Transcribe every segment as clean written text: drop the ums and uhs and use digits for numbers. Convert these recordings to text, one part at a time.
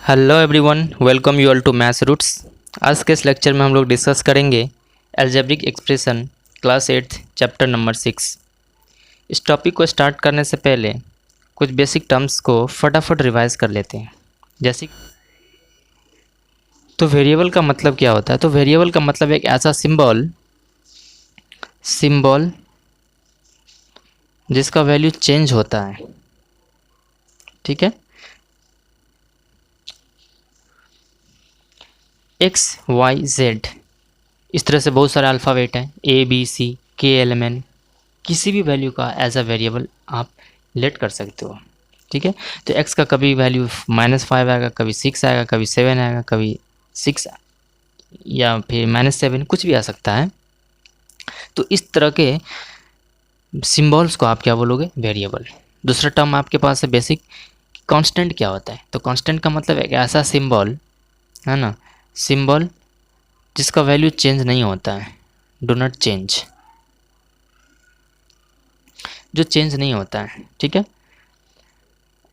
Hello everyone, welcome you all to maths roots. आज के इस लेक्चर में हम लोग डिस्कस करेंगे algebraic expression class 8 chapter number 6। इस टॉपिक को स्टार्ट करने से पहले कुछ बेसिक टर्म्स को फटाफट रिवाइज कर लेते हैं। जैसे तो वेरिएबल का मतलब क्या होता है? तो वेरिएबल का मतलब एक ऐसा सिंबल जिसका वैल्यू चेंज होता है। ठीक है, एक्स वाई जेड, इस तरह से बहुत सारे अल्फ़ाबेट हैं, ए बी सी के एल एम एन। किसी भी वैल्यू का एज अ वेरिएबल आप लेट कर सकते हो। ठीक है, तो x का कभी वैल्यू -5 आएगा, कभी 6 आएगा, कभी 7 आएगा, कभी 6 या फिर -7, कुछ भी आ सकता है। तो इस तरह के सिंबल्स को आप क्या बोलोगे? वेरिएबल। दूसरा टर्म आपके पास है बेसिक। कांस्टेंट क्या होता है? तो कांस्टेंट का मतलब एक ऐसा सिंबल है ना, सिंबल जिसका वैल्यू चेंज नहीं होता है, डू नॉट चेंज, जो चेंज नहीं होता है। ठीक है,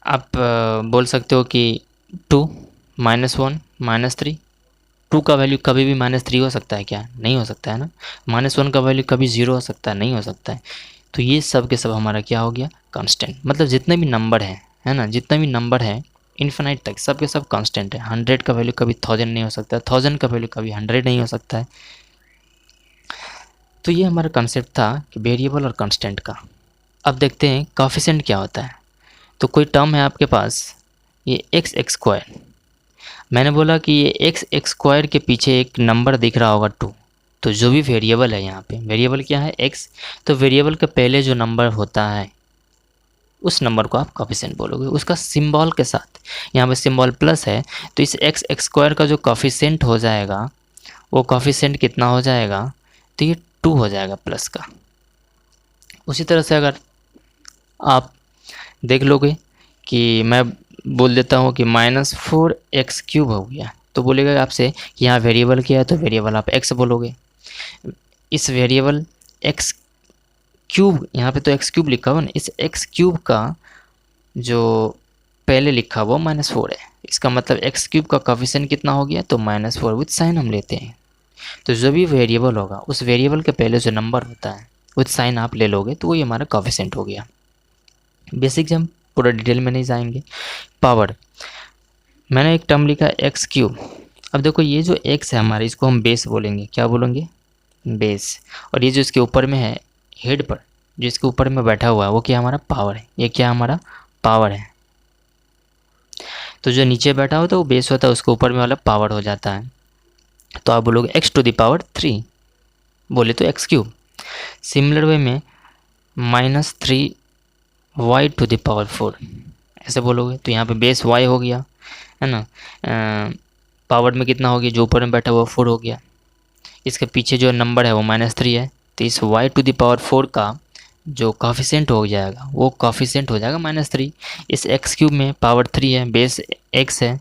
आप बोल सकते हो कि 2 -1 -3। 2 का वैल्यू कभी भी -3 हो सकता है क्या? नहीं हो सकता है ना। -1 का वैल्यू कभी 0 हो सकता है? नहीं हो सकता है। तो ये सब के सब हमारा क्या हो गया? कांस्टेंट। मतलब जितने भी नंबर हैं, है ना, जितने भी नंबर हैं इन्फिनाइट तक, सब के सब कांस्टेंट है। 100 का वैल्यू कभी 1000 नहीं हो सकता है, 1000 का वैल्यू कभी 100 नहीं हो सकता है। तो ये हमारा कंसेप्ट था कि वेरिएबल और कांस्टेंट का। अब देखते हैं कॉफिशिएंट क्या होता है। तो कोई टर्म है आपके पास, ये x² मैंने बोला कि ये x² के पीछे एक नंबर दिख रहा होगा 2। तो जो भी वेरिएबल है, यहाँ पे वेरिएबल क्या है? x। तो वेरिएबल के पहले जो नंबर होता है उस नंबर को आप कॉफिशिएंट बोलोगे, उसका सिंबल के साथ। यहाँ पे सिंबल प्लस है, तो इस x² का जो कॉफिशिएंट हो जाएगा वो कॉफिशिएंट कितना हो जाएगा? तो ये 2 हो जाएगा प्लस का। उसी तरह से अगर आप देख लोगे कि मैं बोल देता हूँ कि -4x³ हो गया, तो बोलेगा आपसे कि यहाँ वेरिएबल क्या है, तो वेरिएबल आप x बोलोगे। इस वेरिएबल x³ यहाँ पे तो x³ लिखा हुआ ना, इस x³ का जो पहले लिखा हुआ -4 है, इसका मतलब x³ का कॉफिशिएंट कितना हो गया? तो -4 विथ साइन हम लेते हैं। तो जो भी वेरिएबल होगा उस वेरिएबल के पहले जो नंबर होता है विथ साइन आप ले लोगे, तो वही हमारा कॉफिशिएंट हो गया। बेसिक हम पूरा डिटेल में नहीं जाएंगे। पावर, मैंने एक टर्म लिखा x³। अब देखो ये जो x है हमारा, इसको हम बेस बोलेंगे। क्या बोलेंगे? बेस। और ये जो इसके ऊपर में है, हेड पर जो इसके ऊपर में बैठा हुआ है, वो क्या हमारा? पावर है। ये क्या हमारा? पावर है। तो जो नीचे बैठा होता है वो बेस होता है, उसके ऊपर में वाला पावर हो जाता है। तो आप बोलोगे x⁻³ बोले तो x³। सिमिलर वे में -3y⁴ ऐसे बोलोगे, तो यहाँ पे बेस y हो गया, है ना। पावर में कितना हो गया? जो ऊपर में बैठा हुआ 4 हो गया। इसके पीछे जो नंबर है वो -3 है, तो इस y⁴ का जो कॉफिशिएंट हो जाएगा वो कॉफिशिएंट हो जाएगा -3। इस x³ में पावर 3 है, बेस x है।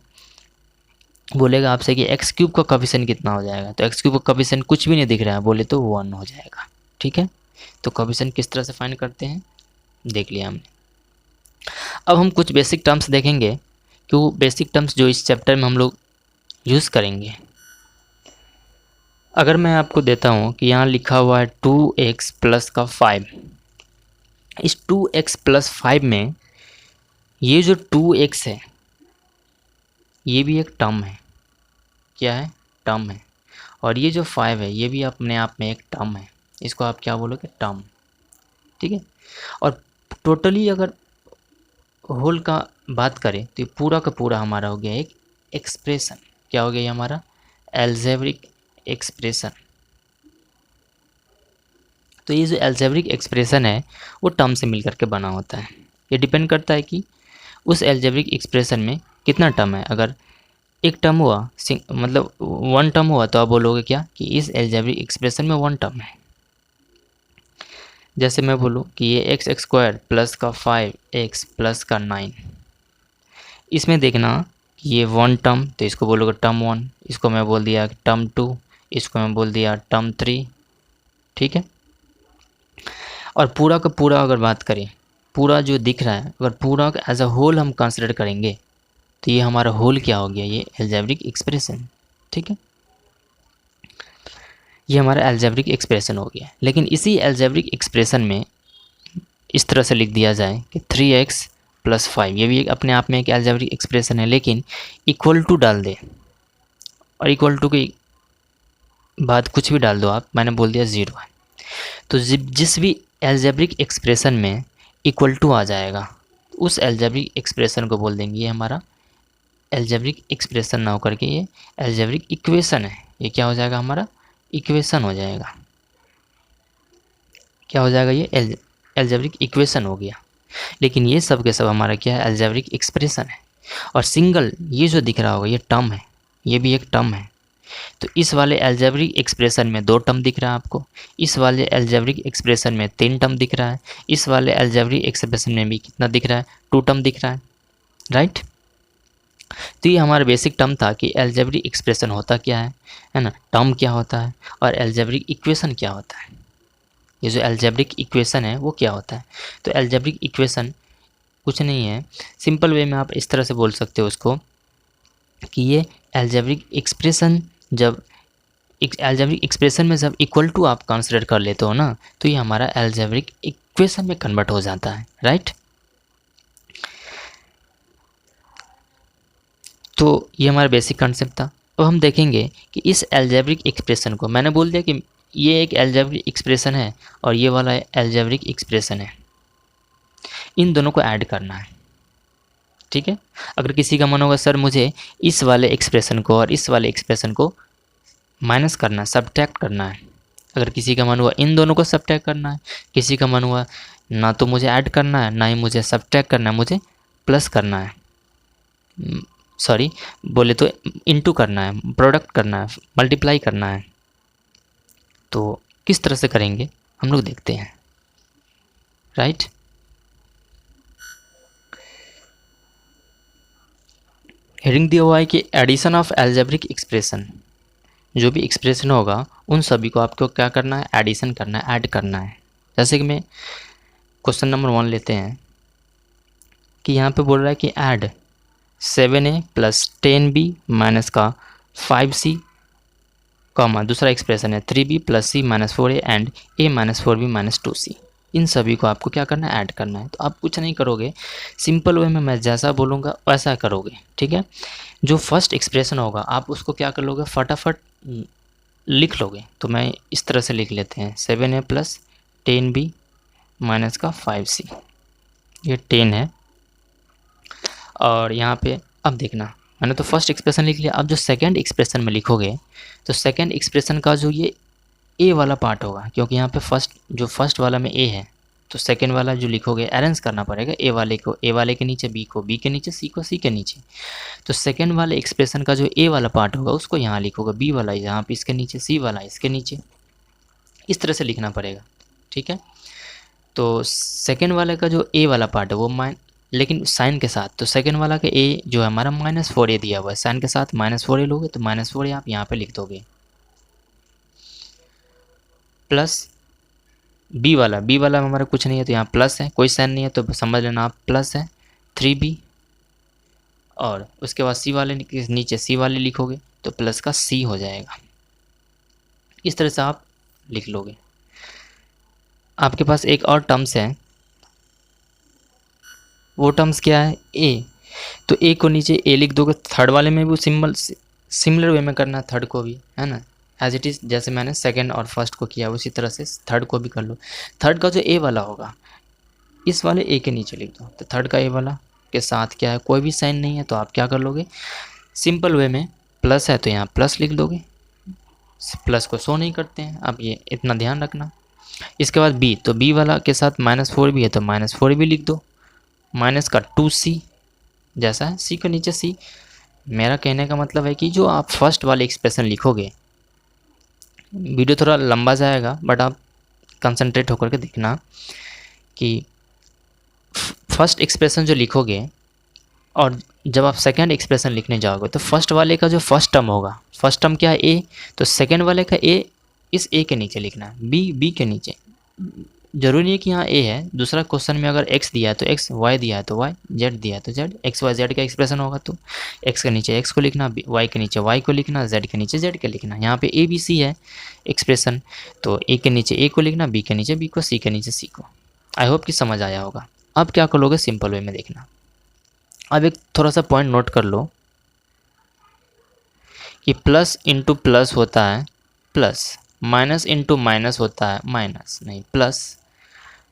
बोलेगा आपसे कि x³ का कॉफिशिएंट कितना हो जाएगा, तो x³ का कॉफिशिएंट कुछ भी नहीं दिख रहा है, बोले तो 1 हो जाएगा। ठीक है, तो कॉफिशिएंट किस तरह से फाइंड करते हैं देख लिया हमने। अब हम कुछ बेसिक टर्म्स देखेंगे कि वो बेसिक टर्म्स जो इस चैप्टर में हम लोग यूज़ करेंगे। अगर मैं आपको देता हूँ कि यहाँ लिखा हुआ है 2x + 5, इस 2x + 5 में ये जो 2x है ये भी एक टर्म है। क्या है? टर्म है। और ये जो 5 है ये भी अपने आप में एक टर्म है। इसको आप क्या बोलोगे? टर्म। ठीक है, और टोटली अगर होल का बात करें तो ये पूरा का पूरा हमारा हो गया एक एक्सप्रेशन। क्या हो गया ये हमारा? Algebraic expression. तो ये जो अलजेब्रिक एक्सप्रेशन है वो टर्म से मिलकर के बना होता है। ये डिपेंड करता है कि उस अलजेब्रिक एक्सप्रेशन में कितना टर्म है। अगर एक टर्म हुआ, मतलब 1 टर्म हुआ, तो आप बोलोगे क्या कि इस अलजेब्रिक एक्सप्रेशन में 1 टर्म है। जैसे मैं बोलूँ कि ये x² प्लस का 5x प्लस का 9, इसमें देखना कि ये 1 टर्म, तो इसको बोलोगे टर्म 1, इसको मैं बोल दिया टर्म 2, इसको मैं बोल दिया टर्म 3। ठीक है, और पूरा का पूरा अगर बात करें, पूरा जो दिख रहा है, अगर पूरा एज अ होल हम कंसिडर करेंगे तो ये हमारा होल क्या हो गया, ये अलजेब्रिक एक्सप्रेशन। ठीक है, ये हमारा अलजेब्रिक एक्सप्रेशन हो गया। लेकिन इसी अलजेब्रिक एक्सप्रेशन में इस तरह से लिख दिया जाए कि 3x + 5, ये भी एक अपने आप में एक अलजेब्रिक एक्सप्रेशन है, लेकिन इक्वल टू डाल दे, और इक्वल टू की बाद कुछ भी डाल दो आप, मैंने बोल दिया 0 है। तो जिस भी अलजेब्रिक एक्सप्रेशन में इक्वल टू आ जाएगा उस अलजेब्रिक एक्सप्रेशन को बोल देंगे ये हमारा अलजेब्रिक एक्सप्रेशन ना होकर के ये अलजेब्रिक इक्वेशन है। ये क्या हो जाएगा, हमारा इक्वेशन हो जाएगा। क्या हो जाएगा, ये अलजेब्रिक इक्वेशन हो गया। लेकिन ये सब के सब हमारा क्या है, अलजेब्रिक एक्सप्रेशन है। और सिंगल ये जो दिख रहा होगा ये टर्म है, ये भी एक टर्म है। तो इस वाले अलजेब्रिक एक्सप्रेशन में 2 टर्म दिख रहा है आपको, इस वाले अलजेब्रिक एक्सप्रेशन में 3 टर्म दिख रहा है, इस वाले अलजेब्रिक एक्सप्रेशन में भी कितना दिख रहा है, 2 टर्म दिख रहा है, राइट। तो ये हमारा बेसिक टर्म था कि अलजेब्रिक एक्सप्रेशन होता क्या है ना, टर्म क्या होता है, और अलजेब्रिक इक्वेशन क्या होता है। ये जो अलजेब्रिक इक्वेशन है वो क्या होता है। तो अलजेब्रिक इक्वेशन कुछ नहीं है, सिंपल वे में आप इस तरह से बोल सकते हो उसको कि ये अलजेब्रिक एक्सप्रेशन, जब अलजेब्रिक एक्सप्रेशन में जब इक्वल टू आप कंसिडर कर लेते हो ना, तो ये हमारा अलजेब्रिक इक्वेशन में कन्वर्ट हो जाता है, राइट। तो ये हमारा बेसिक कॉन्सेप्ट था। अब हम देखेंगे कि इस अलजेब्रिक एक्सप्रेशन को, मैंने बोल दिया कि ये एक अलजेब्रिक एक्सप्रेशन है और ये वाला अलजेब्रिक एक्सप्रेशन है, इन दोनों को ऐड करना है। ठीक है, अगर किसी का मन होगा सर मुझे इस वाले एक्सप्रेशन को और इस वाले एक्सप्रेशन को माइनस करना है, सब्ट्रैक्ट करना है, अगर किसी का मन हुआ इन दोनों को सब्ट्रैक्ट करना है, किसी का मन हुआ ना तो मुझे ऐड करना है ना ही मुझे सब्ट्रैक्ट करना है, मुझे प्लस करना है, सॉरी बोले तो इनटू करना है, प्रोडक्ट करना है, मल्टीप्लाई करना है, तो किस तरह से करेंगे हम लोग देखते हैं, राइट। हेडिंग दिया हुआ है कि एडिशन ऑफ अलजेब्रिक एक्सप्रेशन, जो भी एक्सप्रेशन होगा उन सभी को आपको क्या करना है, एडिशन करना है, ऐड करना है। जैसे कि मैं क्वेश्चन नंबर 1 लेते हैं कि यहाँ पे बोल रहा है कि ऐड 7a + 10b माइनस का 5c कॉमा, दूसरा एक्सप्रेशन है 3b + c - 4a and a - 4b - 2c। इन सभी को आपको क्या करना है, ऐड करना है। तो आप कुछ नहीं करोगे, सिंपल वे में मैं जैसा बोलूँगा वैसा करोगे, ठीक है। जो फर्स्ट एक्सप्रेशन होगा आप उसको क्या कर लोगे, फटाफट लिख लोगे। तो मैं इस तरह से लिख लेते हैं 7a + 10b माइनस का 5c, ये 10 है। और यहाँ पे अब देखना, मैंने तो फर्स्ट एक्सप्रेशन लिख लिया, अब जो सेकंड एक्सप्रेशन में लिखोगे तो सेकंड एक्सप्रेशन का जो ये ए वाला पार्ट होगा, क्योंकि यहाँ पे फर्स्ट वाला में ए है, तो सेकंड वाला जो लिखोगे अरेंज करना पड़ेगा, ए वाले को ए वाले के नीचे, बी को बी के नीचे, सी को सी के नीचे। तो सेकंड वाले एक्सप्रेशन का जो ए वाला पार्ट होगा उसको यहाँ लिखोगे, बी वाला यहाँ पे इसके नीचे, सी वाला इसके नीचे, इस तरह से लिखना पड़ेगा, ठीक है। तो सेकेंड वाले का जो ए वाला पार्ट है वो लेकिन साइन के साथ, तो सेकेंड वाला का ए जो है हमारा -4a दिया हुआ है, साइन के साथ -4a लोगे तो -4a आप यहाँ पे लिख दोगे, प्लस बी वाला हमारा कुछ नहीं है तो यहाँ प्लस है, कोई साइन नहीं है तो समझ लेना आप प्लस है 3b, और उसके बाद सी वाले के नीचे सी वाले लिखोगे तो प्लस का सी हो जाएगा। इस तरह से आप लिख लोगे। आपके पास एक और टर्म्स है, वो टर्म्स क्या है, ए। तो ए को नीचे ए लिख दोगे, थर्ड वाले में भी सिमिलर वे में करना है, थर्ड को भी, है ना, एज इट इज़ जैसे मैंने सेकंड और फर्स्ट को किया उसी तरह से थर्ड को भी कर लो। थर्ड का जो ए वाला होगा इस वाले ए के नीचे लिख दो, तो थर्ड का ए वाला के साथ क्या है, कोई भी साइन नहीं है तो आप क्या कर लोगे, सिंपल वे में प्लस है तो यहाँ प्लस लिख दोगे, प्लस को शो नहीं करते हैं, अब ये इतना ध्यान रखना। इसके बाद बी, तो बी वाला के साथ -4 भी है तो -4 भी लिख दो, माइनस का 2c जैसा है, सी के नीचे सी। मेरा कहने का मतलब है कि जो आप फर्स्ट वाले एक्सप्रेशन लिखोगे, वीडियो थोड़ा लंबा जाएगा बट आप कंसंट्रेट होकर के देखना कि फर्स्ट एक्सप्रेशन जो लिखोगे और जब आप सेकंड एक्सप्रेशन लिखने जाओगे तो फर्स्ट वाले का जो फर्स्ट टर्म होगा, फर्स्ट टर्म क्या है ए, तो सेकंड वाले का ए इस ए के नीचे लिखना है, बी के नीचे, जरूरी नहीं है कि यहाँ ए है, दूसरा क्वेश्चन में अगर एक्स दिया है तो एक्स, वाई दिया है तो वाई, जेड दिया है तो जेड, एक्स वाई जेड का एक्सप्रेशन होगा तो एक्स के नीचे एक्स को लिखना, वाई के नीचे वाई को लिखना, जेड के नीचे जेड के लिखना। यहाँ पे ए बी सी है एक्सप्रेशन, तो ए के नीचे ए को लिखना, बी के नीचे बी को, सी के नीचे सी को। आई होप कि समझ आया होगा। अब क्या कर लोगे, सिंपल वे में देखना। अब एक थोड़ा सा पॉइंट नोट कर लो कि प्लस इंटू प्लस होता है प्लस, माइनस इंटू माइनस होता है माइनस, नहीं plus,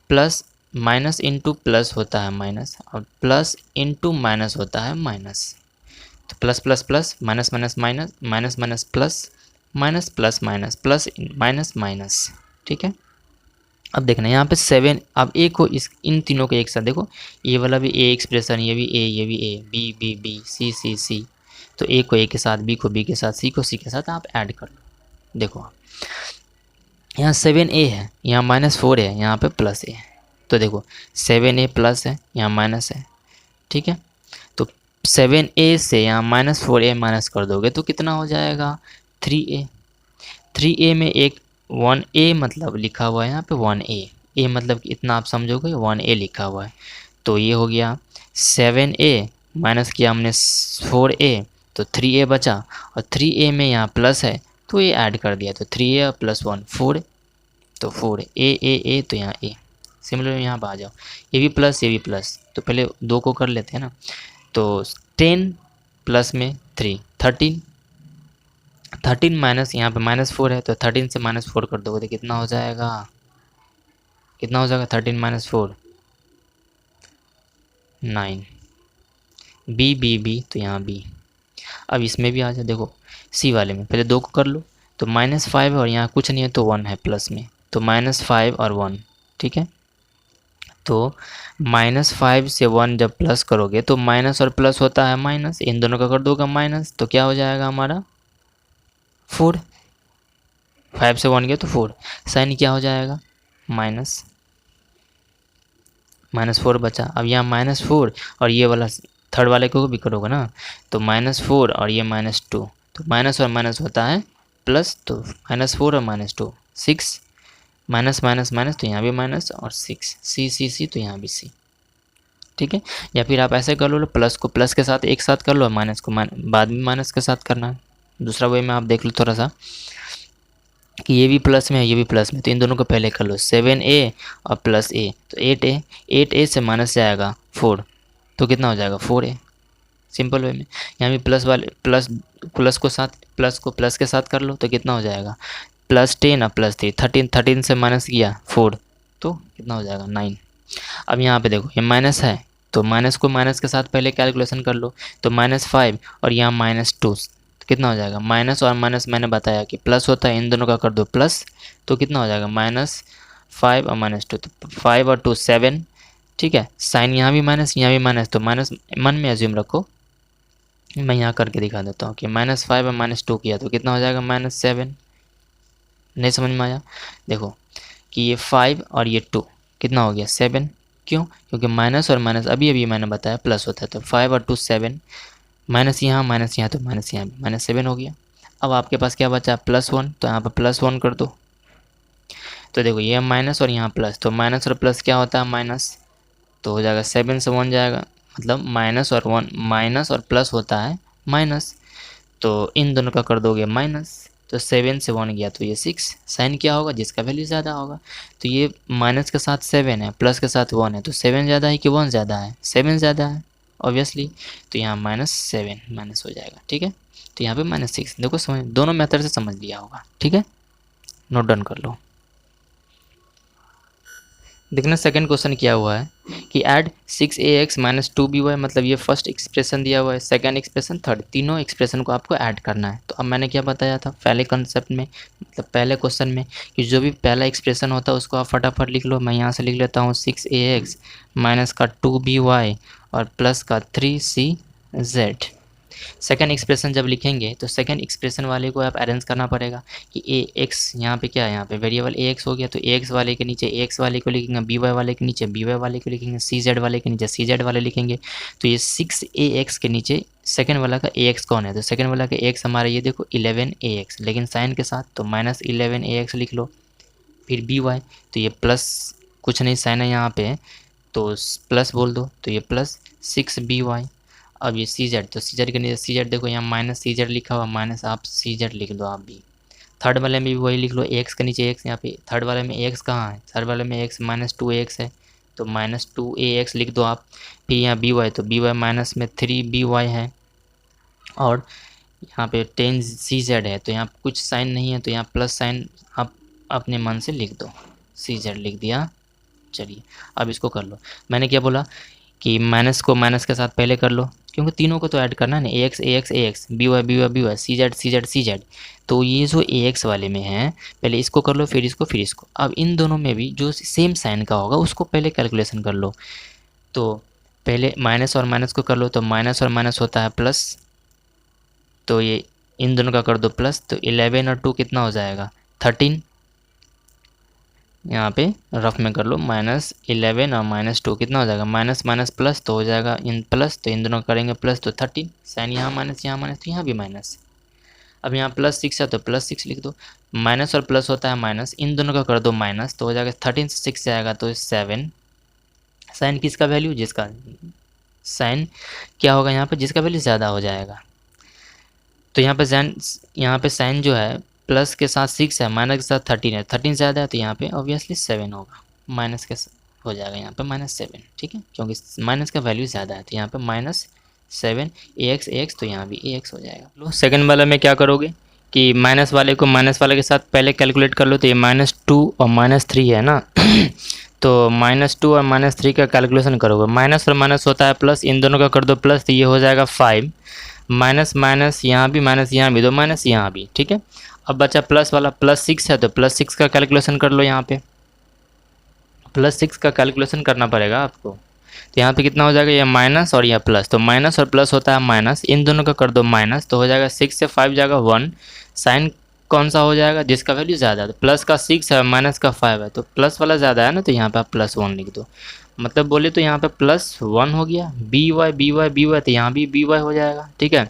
plus minus into plus होता है माइनस, और प्लस इंटू माइनस होता है माइनस। तो plus plus plus, minus minus minus, minus minus plus, minus plus minus, plus minus minus. ठीक है, अब देखना यहाँ पे 7, अब ए को इस इन तीनों को एक साथ देखो, ये वाला भी ए एक्सप्रेशन, ये भी ए, ये भी ए, बी बी बी, सी सी सी, तो ए को ए के साथ, बी को बी के साथ, सी को सी के साथ आप ऐड कर लो। देखो यहाँ 7a है, यहाँ -4 है, यहाँ पे प्लस ए है, तो देखो 7a प्लस है, यहाँ माइनस है। ठीक है, तो 7a से यहाँ -4a माइनस कर दोगे तो कितना हो जाएगा, 3a। 3a में एक 1a मतलब लिखा हुआ है यहाँ पे 1a, a मतलब कि इतना आप समझोगे 1a लिखा हुआ है, तो ये हो गया 7a माइनस किया हमने 4a, तो 3a बचा, और 3a में यहाँ प्लस है तो ये ऐड कर दिया, तो 3a प्लस 1 4, तो 4 ए, तो यहाँ ए। सिमिलर यहाँ पर आ जाओ, ये भी प्लस, तो पहले दो को कर लेते हैं ना, तो 10 प्लस में 3, 13 माइनस यहाँ पे -4 है, तो 13 से -4 कर दोगे तो कितना हो जाएगा, 13 माइनस 4 9, बी बी बी, तो यहाँ बी। अब इसमें भी आ जाए, देखो सी वाले में पहले दो को कर लो, तो -5 है और यहाँ कुछ नहीं है तो 1 है प्लस में, तो -5 और 1। ठीक है, तो -5 से 1 जब प्लस करोगे तो माइनस और प्लस होता है माइनस, इन दोनों का कर दोगे माइनस, तो क्या हो जाएगा हमारा 4, 5 से 1 गया तो 4, साइन क्या हो जाएगा -4 बचा। अब यहाँ -4 और ये वाला थर्ड वाले को भी करोगे ना, तो -4 और ये -2, तो माइनस और माइनस होता है प्लस, तो -4 और -2 6, माइनस माइनस माइनस, तो यहाँ भी माइनस और 6, सी सी सी, तो यहाँ भी सी। ठीक है, या फिर आप ऐसे कर लो, प्लस को प्लस के साथ एक साथ कर लो, माइनस को बाद में माइनस के साथ करना है। दूसरा वे में आप देख लो थोड़ा सा कि ये भी प्लस में है, ये भी प्लस में, तो इन दोनों को पहले कर लो, 7a और प्लस a, तो 8a से माइनस जाएगा 4, तो कितना हो जाएगा 4a, सिंपल वे में। यहाँ भी प्लस वाले प्लस को प्लस के साथ कर लो, तो कितना हो जाएगा +10 और +3, 13 से माइनस किया 4, तो कितना हो जाएगा 9। अब यहाँ पे देखो ये माइनस है, तो माइनस को माइनस के साथ पहले कैलकुलेशन कर लो, तो -5 और यहाँ -2, तो कितना हो जाएगा, माइनस और माइनस मैंने बताया कि प्लस होता है, इन दोनों का कर दो प्लस, तो कितना हो जाएगा -5 और -2, तो 5 और 2 7। ठीक है, साइन यहाँ भी माइनस, यहाँ भी माइनस, तो माइनस मन में एज्यूम रखो, मैं यहाँ करके दिखा देता हूँ कि -5 और -2 किया तो कितना हो जाएगा -7। नहीं समझ में आया, देखो कि ये 5 और ये 2 कितना हो गया 7, क्यों, क्योंकि माइनस और माइनस अभी अभी मैंने बताया प्लस होता है, तो 5 और 2 7, माइनस यहाँ तो माइनस यहाँ भी -7 हो गया। अब आपके पास क्या बचा +1, तो यहाँ पर +1 कर दो, तो देखो ये माइनस और यहाँ प्लस, तो माइनस और प्लस क्या होता है माइनस, तो हो जाएगा 7 से 1 जाएगा, मतलब माइनस और प्लस होता है माइनस, तो इन दोनों का कर दोगे माइनस, तो 7 से 1 गया तो ये 6, साइन क्या होगा जिसका वैल्यू ज़्यादा होगा, तो ये माइनस के साथ 7 है, प्लस के साथ 1 है, तो 7 ज़्यादा है कि 1 ज़्यादा है, 7 ज़्यादा है ऑब्वियसली, तो यहाँ -7 माइनस हो जाएगा। ठीक है, तो यहाँ पे -6, देखो समझ, दोनों मेथड से समझ लिया होगा। ठीक है, नोट डाउन कर लो। देखना सेकंड क्वेश्चन क्या हुआ है कि ऐड 6ax - 2by, मतलब ये फर्स्ट एक्सप्रेशन दिया हुआ है, सेकंड एक्सप्रेशन, थर्ड, तीनों एक्सप्रेशन को आपको ऐड करना है। तो अब मैंने क्या बताया था पहले कंसेप्ट में, मतलब पहले क्वेश्चन में, कि जो भी पहला एक्सप्रेशन होता है उसको आप फटाफट लिख लो। मैं यहाँ से लिख लेता हूँ 6ax माइनस का 2by और प्लस का 3cz। सेकंड एक्सप्रेशन जब लिखेंगे तो सेकंड एक्सप्रेशन वाले को आप अरेंज करना पड़ेगा कि ए एक्स यहाँ पे क्या है, यहाँ पे वेरिएबल ए एक्स हो गया, तो ए एक्स वाले के नीचे ए एक्स वाले को लिखेंगे, बी वाई वाले के नीचे बी वाई वाले को लिखेंगे, सी जेड वाले के नीचे सी जेड वाले लिखेंगे। तो ये 6ax के नीचे सेकंड वाला का ए एक्स कौन है, तो सेकंड वाला का ए एक्स हमारा ये देखो 11ax, लेकिन साइन के साथ, तो -11ax लिख लो। फिर बी वाई, तो ये कुछ नहीं साइन है यहाँ पे, तो प्लस बोल दो, तो ये प्लस 6by। अब ये सी जेड, तो सी जेड के नीचे सी जेड देखो यहाँ माइनस सी जेड लिखा हुआ, माइनस आप सी जेड लिख दो आप भी। थर्ड वाले में भी वही लिख लो, एक्स के नीचे एक्स, यहाँ पे थर्ड वाले में एक्स कहाँ है, थर्ड वाले में एक्स माइनस 2ax है, तो माइनस 2ax लिख दो आप। फिर यहाँ बी वाई, तो बी वाई माइनस में 3by है, और यहाँ पे 10cz है, तो यहाँ कुछ साइन नहीं है, तो यहाँ प्लस साइन आप अपने मन से लिख दो, cz लिख दिया। चलिए अब इसको कर लो। मैंने क्या बोला कि माइनस को माइनस के साथ पहले कर लो, क्योंकि तीनों को तो ऐड करना है ना, A X B Y C Z. तो ये जो ए एक्स वाले में है पहले इसको कर लो, फिर इसको। अब इन दोनों में भी जो सेम साइन का होगा उसको पहले कैलकुलेशन कर लो। तो पहले माइनस और माइनस को कर लो, तो माइनस और माइनस होता है प्लस, तो ये इन दोनों का कर दो प्लस, तो 11 और 2 कितना हो जाएगा 13। यहाँ पे रफ में कर लो, -11 और -2 कितना हो जाएगा, माइनस माइनस प्लस तो हो जाएगा इन प्लस, तो इन दोनों करेंगे प्लस तो 13, साइन यहाँ माइनस तो यहाँ भी माइनस। अब यहाँ +6 है तो +6 लिख दो, माइनस और प्लस होता है माइनस, इन दोनों का कर दो माइनस, तो हो जाएगा 13 से 6 जाएगा तो 7। साइन किसका वैल्यू, जिसका साइन क्या होगा यहाँ पे, जिसका वैल्यू ज़्यादा हो जाएगा। तो यहाँ पे साइन जो है प्लस के साथ 6 है, माइनस के साथ 13 है, 13 ज़्यादा है तो यहाँ पे ऑब्वियसली 7 होगा, माइनस के हो जाएगा यहाँ पे -7, ठीक है, क्योंकि माइनस का वैल्यू ज़्यादा है, तो यहाँ पे -7 ax, तो यहाँ भी ax हो जाएगा। लो सेकंड वाला में क्या करोगे कि माइनस वाले को माइनस वाले के साथ पहले कैलकुलेट कर लो, तो ये -2 और -3 है ना तो -2 और -3 का कैलकुलेशन करोगे, माइनस और माइनस होता है प्लस, इन दोनों का कर दो प्लस, तो ये हो जाएगा 5, माइनस माइनस यहाँ भी दो माइनस यहाँ भी, ठीक है। अब बचा प्लस वाला, +6 है तो +6 का कैलकुलेशन कर लो, यहाँ पे +6 का कैलकुलेशन करना पड़ेगा आपको। तो यहाँ पे कितना हो जाएगा, ये माइनस और यह प्लस, तो माइनस और प्लस होता है माइनस, इन दोनों का कर दो माइनस, तो हो जाएगा 6 से 5 जाएगा 1। साइन कौन सा हो जाएगा, जिसका वैल्यू ज़्यादा है, तो प्लस का 6 है माइनस का 5 है, तो प्लस वाला ज़्यादा है ना, तो यहाँ पे आप +1 लिख दो, मतलब बोले तो यहाँ पे +1 हो गया। by तो यहाँ भी by हो जाएगा, ठीक है।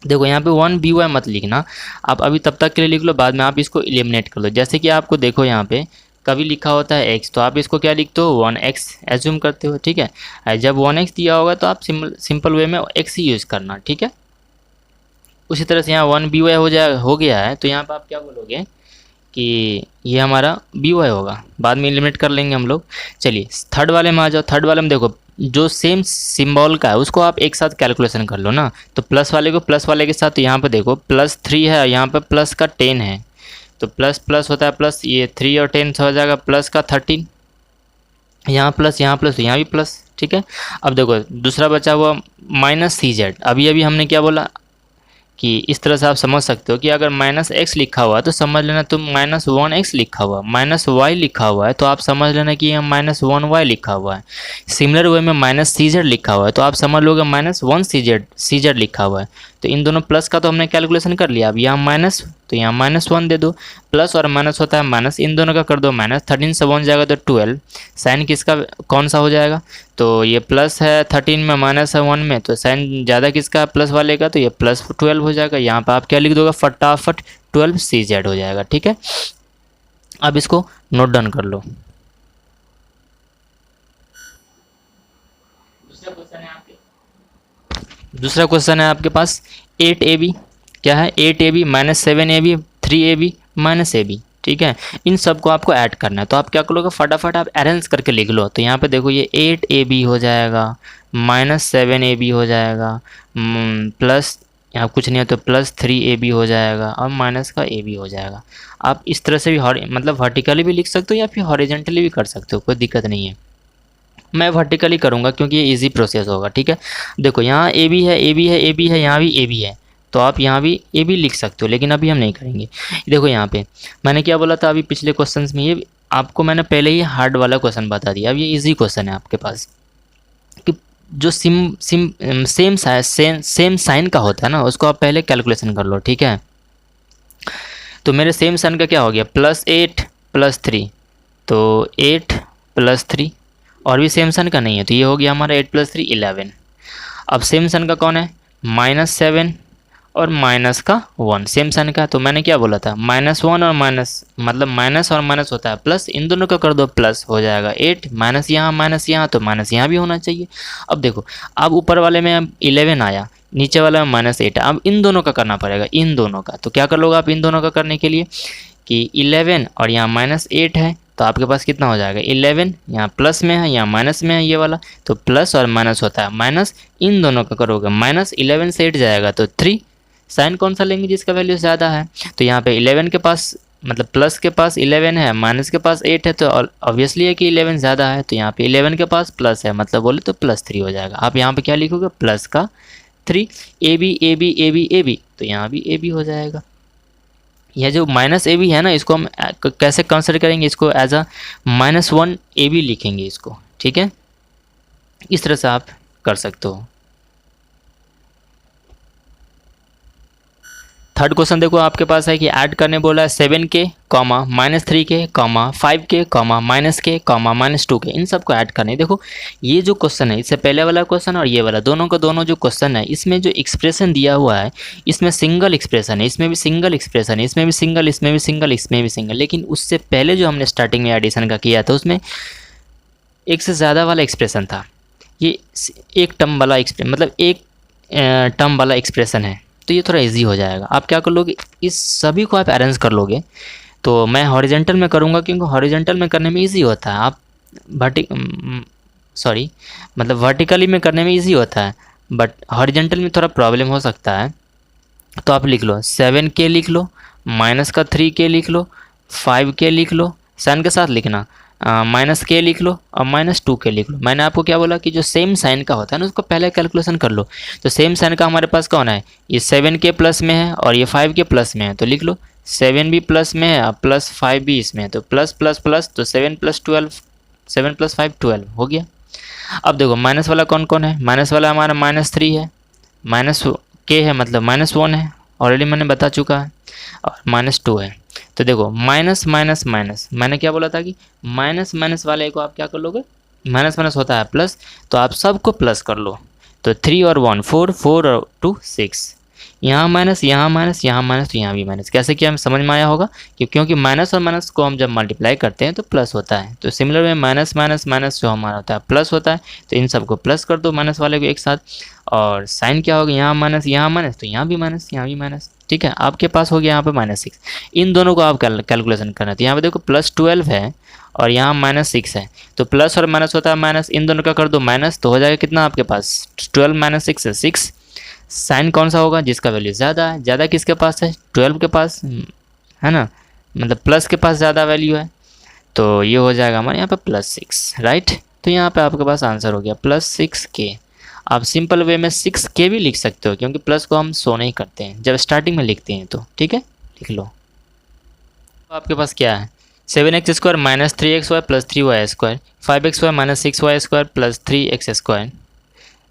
देखो यहाँ पे 1by मत लिखना आप, अभी तब तक के लिए लिख लो, बाद में आप इसको एलिमिनेट कर लो। जैसे कि आपको देखो यहाँ पे कभी लिखा होता है x, तो आप इसको क्या लिखते हो 1x एज्यूम करते हो, ठीक है। जब 1x दिया होगा तो आप सिंपल वे में x ही यूज़ करना, ठीक है। उसी तरह से यहाँ 1by हो गया है, तो यहाँ पर आप क्या बोलोगे कि ये हमारा by होगा, बाद में एलिमिनेट कर लेंगे हम लोग। चलिए थर्ड वाले में आ जाओ। थर्ड वाले में देखो जो सेम सिंबल का है उसको आप एक साथ कैलकुलेशन कर लो ना, तो प्लस वाले को प्लस वाले के साथ, तो यहाँ पे देखो +3 है, यहाँ पे प्लस का 10 है, तो प्लस प्लस होता है प्लस, ये 3 और 10 हो जाएगा प्लस का 13, यहाँ प्लस तो यहाँ भी प्लस, ठीक है। अब देखो दूसरा बचा हुआ -cz, अभी हमने क्या बोला कि इस तरह से आप समझ सकते हो कि अगर -x लिखा हुआ है तो समझ लेना तुम -1x लिखा हुआ, -y लिखा हुआ है तो आप समझ लेना कि यहाँ -1y लिखा हुआ है। सिमिलर वे में -cz लिखा हुआ है तो आप समझ लोगे -1cz लिखा हुआ है। तो इन दोनों प्लस का तो हमने कैलकुलेशन कर लिया, अब यहाँ माइनस तो यहाँ -1 दे दो, प्लस और माइनस होता है माइनस, इन दोनों का कर दो माइनस, 13 से 1 जाएगा तो 12। साइन किसका कौन सा हो जाएगा, तो ये प्लस है 13 में, माइनस है 1 में, तो साइन ज़्यादा किसका है प्लस वाले का, तो ये +12 हो जाएगा। यहाँ पर आप क्या लिख दोगे फटाफट 12cz हो जाएगा, ठीक है। अब इसको नोट डाउन कर लो। दूसरा क्वेश्चन है आपके पास 8ab, क्या है 8ab -7ab 3ab -ab, ठीक है। इन सब को आपको ऐड करना है, तो आप क्या करोगे फटाफट आप अरेंज करके लिख लो। तो यहाँ पे देखो ये 8ab हो जाएगा, -7ab हो जाएगा, प्लस यहाँ कुछ नहीं है तो +3ab हो जाएगा, और माइनस का ab हो जाएगा। आप इस तरह से भी मतलब वर्टिकली भी लिख सकते हो या फिर हॉरिजेंटली भी कर सकते हो, कोई दिक्कत नहीं है। मैं वर्टिकली करूँगा क्योंकि ये इजी प्रोसेस होगा, ठीक है। देखो यहाँ ए बी है, यहाँ भी ए बी है, तो आप यहाँ भी ए बी लिख सकते हो, लेकिन अभी हम नहीं करेंगे। देखो यहाँ पे मैंने क्या बोला था अभी पिछले क्वेश्चंस में, ये आपको मैंने पहले ही हार्ड वाला क्वेश्चन बता दिया, अब ये इजी क्वेश्चन है आपके पास कि जो सेम साइन का होता है ना उसको आप पहले कैलकुलेशन कर लो, ठीक है। तो मेरे सेम साइन का क्या हो गया +8 +3, तो 8 +3, और भी सेम सन का नहीं है तो ये हो गया हमारा 8 + 3 11। अब सेम सन का कौन है -7 और माइनस का 1 सेम साइन का। तो मैंने क्या बोला था, -1 और माइनस, मतलब माइनस और माइनस होता है प्लस, इन दोनों का कर दो प्लस, हो जाएगा 8, माइनस यहाँ तो माइनस यहाँ भी होना चाहिए। अब देखो, अब ऊपर वाले में अब 11 आया, नीचे वाला में -8, अब इन दोनों का करना पड़ेगा, इन दोनों का। तो क्या कर लोगे आप इन दोनों का करने के लिए कि 11 और यहाँ -8 है, तो आपके पास कितना हो जाएगा, 11 यहाँ प्लस में है, यहाँ माइनस में है ये वाला, तो प्लस और माइनस होता है माइनस, इन दोनों का करोगे -11 से 8 जाएगा तो 3। साइन कौन सा लेंगे, जिसका वैल्यू ज़्यादा है। तो यहाँ पे 11 के पास, मतलब प्लस के पास 11 है, माइनस के पास 8 है, तो ऑब्वियसली है कि 11 ज़्यादा है, तो यहाँ पे 11 के पास प्लस है, मतलब बोले तो +3 हो जाएगा। आप यहाँ पे क्या लिखोगे, प्लस का 3, A B A B A B A B, तो यहाँ भी ए बी हो जाएगा। यह जो -AB है ना, इसको हम कैसे कंसिडर करेंगे, इसको एज अ -1 AB लिखेंगे इसको, ठीक है। इस तरह से आप कर सकते हो। थर्ड क्वेश्चन देखो, आपके पास है कि ऐड करने बोला है 7K, -3K, 5K, -K, -2 के, इन सबको ऐड करने। देखो ये जो क्वेश्चन है, इससे पहले वाला क्वेश्चन और ये वाला, दोनों का दोनों जो क्वेश्चन है, इसमें जो एक्सप्रेशन दिया हुआ है, इसमें सिंगल एक्सप्रेशन है, इसमें भी सिंगल एक्सप्रेशन है, इसमें भी सिंगल, इसमें भी सिंगल, इसमें भी सिंगल। लेकिन उससे पहले जो हमने स्टार्टिंग में एडिशन का किया था, उसमें एक से ज़्यादा वाला एक्सप्रेशन था। ये एक टर्म वाला एक्सप्रेशन, मतलब एक टर्म वाला एक्सप्रेशन है, तो ये थोड़ा इजी हो जाएगा। आप क्या कर लोगे, इस सभी को आप अरेंज कर लोगे। तो मैं हॉरिजेंटल में करूँगा, क्योंकि हॉरिजेंटल में करने में इजी होता है। आप मतलब वर्टिकली में करने में इजी होता है, बट हॉरिजेंटल में थोड़ा प्रॉब्लम हो सकता है। तो आप लिख लो 7K लिख लो, -3K लिख लो, 5K लिख लो, साइन के साथ लिखना, -K लिख लो और -2K लिख लो। मैंने आपको क्या बोला कि जो सेम साइन का होता है ना, उसको पहले कैलकुलेशन कर लो। तो सेम साइन का हमारे पास कौन है, ये 7K प्लस में है और ये 5K प्लस में है, तो लिख लो 7 भी प्लस में है और +5 भी इसमें है, तो प्लस प्लस प्लस, तो 7 + 12, 7 + 5 12 हो गया। अब देखो माइनस वाला कौन कौन है, माइनस वाला हमारा -3 है, -K है, मतलब -1 है, ऑलरेडी मैंने बता चुका है, और -2 है। तो देखो माइनस माइनस माइनस, मैंने क्या बोला था कि माइनस माइनस वाले को आप क्या कर लोगे, माइनस माइनस होता है प्लस, तो आप सबको प्लस कर लो। तो 3 और 1 4, 4 और 2 6, यहाँ माइनस, यहाँ माइनस, यहाँ माइनस, तो यहाँ भी माइनस। कैसे किया समझ में आया होगा, क्योंकि माइनस और माइनस को हम जब मल्टीप्लाई करते हैं तो प्लस होता है। तो सिमिलर में माइनस माइनस माइनस जो हमारा होता है प्लस होता है, तो इन सबको प्लस कर दो, माइनस वाले को एक साथ। और साइन क्या होगा, यहाँ माइनस, तो यहाँ भी माइनस, यहाँ भी माइनस, ठीक है। आपके पास हो गया यहाँ पे -6। इन दोनों को आप कैलकुलेशन करना, तो यहाँ पे देखो +12 है और यहाँ -6 है, तो प्लस और माइनस होता है माइनस, इन दोनों का कर दो माइनस, तो हो जाएगा कितना आपके पास, 12 - 6 है 6। साइन कौन सा होगा, जिसका वैल्यू ज़्यादा है। ज़्यादा किसके पास है, 12 के पास है ना, मतलब प्लस के पास ज़्यादा वैल्यू है, तो ये हो जाएगा हमारे यहाँ पे +6, राइट। तो यहाँ पे आपके पास आंसर हो गया +6K। आप सिंपल वे में 6K भी लिख सकते हो, क्योंकि प्लस को हम शो नहीं करते हैं जब स्टार्टिंग में लिखते हैं, तो ठीक है लिख लो। तो आपके पास क्या है, 7x² - 3xy + 3y², 5xy - 6y² + 3x²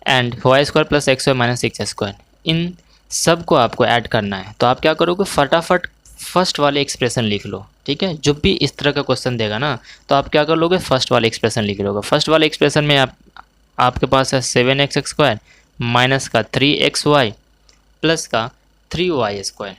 and y² + xy - 6x²। इन सब को आपको ऐड करना है। तो आप क्या करोगे, फटाफट फर्स्ट वाले एक्सप्रेशन लिख लो, ठीक है। जो भी इस तरह का क्वेश्चन देगा ना, तो आप क्या कर लोगे, फर्स्ट वाले एक्सप्रेशन लिख लोगे। फर्स्ट वाले एक्सप्रेशन में आपके पास है 7x² माइनस का 3xy प्लस का 3y²।